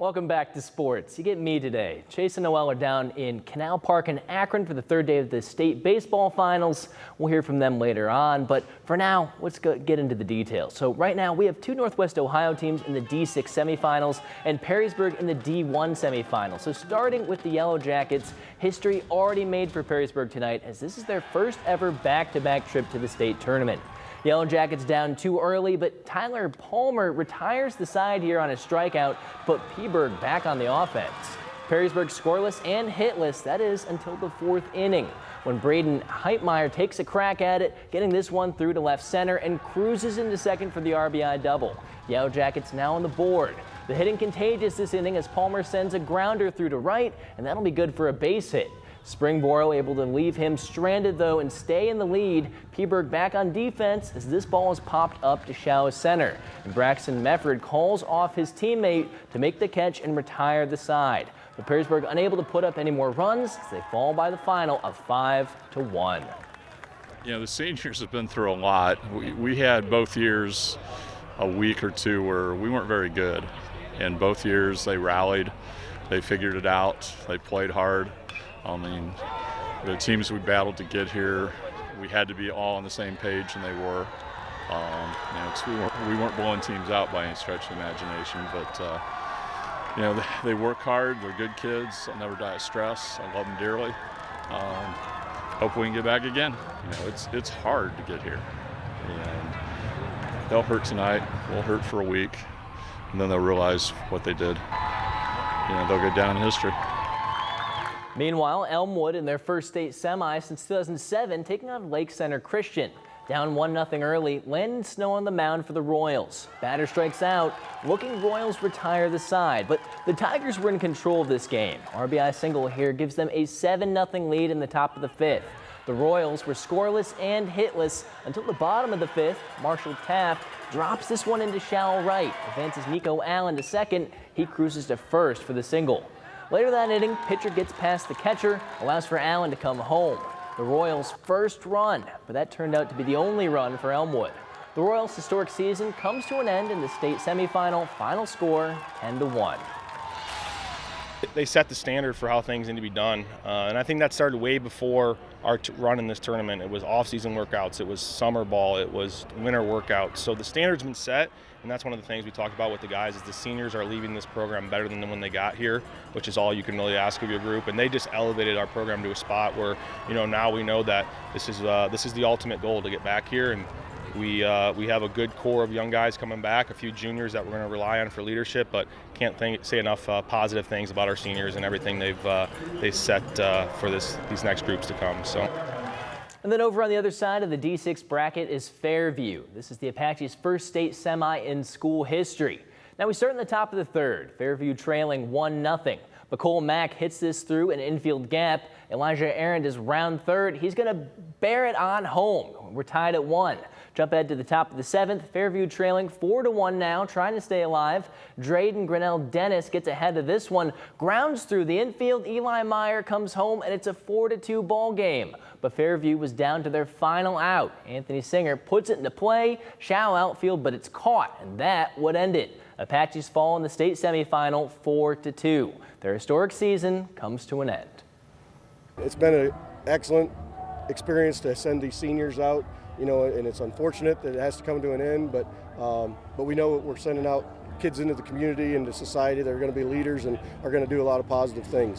Welcome back to sports. You get me today. Chase and Noel are down in Canal Park in Akron for the third day of the state baseball finals. We'll hear from them later on, but for now, let's get into the details. So right now, we have two Northwest Ohio teams in the D6 semifinals and Perrysburg in the D1 semifinals. So starting with the Yellow Jackets, history already made for Perrysburg tonight, as this is their first ever back-to-back trip to the state tournament. Yellow Jackets down too early, but Tyler Palmer retires the side here on a strikeout to put Perrysburg back on the offense. Perrysburg scoreless and hitless, that is until the fourth inning, when Braden Heitmeyer takes a crack at it, getting this one through to left center and cruises into second for the RBI double. Yellow Jackets now on the board. The hitting contagious this inning as Palmer sends a grounder through to right, and that'll be good for a base hit. Springboro able to leave him stranded though and stay in the lead. Perrysburg back on defense as this ball is popped up to shallow center. And Braxton Mefford calls off his teammate to make the catch and retire the side. But Perrysburg unable to put up any more runs as they fall by the final of 5-1. You know, the seniors have been through a lot. We had both years a week or two where we weren't very good. And both years they rallied, they figured it out, they played hard. I mean, the teams we battled to get here, we had to be all on the same page, and they were. You know, we weren't blowing teams out by any stretch of the imagination, but you know, they work hard. They're good kids. I'll never die of stress. I love them dearly. Hope we can get back again. You know, it's hard to get here, and they'll hurt tonight. We'll hurt for a week, and then they'll realize what they did. You know, they'll go down in history. Meanwhile, Elmwood in their first state semi since 2007 taking on Lake Center Christian. Down 1-0 early, Landon Snow on the mound for the Royals. Batter strikes out, looking Royals retire the side, but the Tigers were in control of this game. RBI single here gives them a 7-0 lead in the top of the fifth. The Royals were scoreless and hitless until the bottom of the fifth. Marshall Taft drops this one into shallow right, advances Nico Allen to second. He cruises to first for the single. Later that inning, pitcher gets past the catcher, allows for Allen to come home. The Royals' first run, but that turned out to be the only run for Elmwood. The Royals' historic season comes to an end in the state semifinal. Final score 10-1. They set the standard for how things need to be done, and I think that started way before our run in this tournament. It was off-season workouts, it was summer ball, it was winter workouts. So the standard's been set, and that's one of the things we talked about with the guys is the seniors are leaving this program better than when they got here, which is all you can really ask of your group. And they just elevated our program to a spot where, you know, now we know that this is the ultimate goal to get back here, and we have a good core of young guys coming back, a few juniors that we're going to rely on for leadership, but can't say enough positive things about our seniors and everything they've set for these next groups to come. So. And then over on the other side of the D6 bracket is Fairview. This is the Apaches' first state semi in school history. Now we start in the top of the third. Fairview trailing 1-0. McCole Mack hits this through an infield gap. Elijah Arend is round third. He's going to bear it on home. We're tied at 1. Jump ahead to the top of the seventh. Fairview trailing 4-1 now, trying to stay alive. Drayden Grinnell Dennis gets ahead of this one. Grounds through the infield. Eli Meyer comes home, and it's a 4-2 ball game. But Fairview was down to their final out. Anthony Singer puts it into play. Shallow outfield, but it's caught, and that would end it. Apaches fall in the state semifinal 4-2. Their historic season comes to an end. It's been an excellent experience to send these seniors out, you know, and it's unfortunate that it has to come to an end, but we know we're sending out kids into the community, into society that are going to be leaders and are going to do a lot of positive things.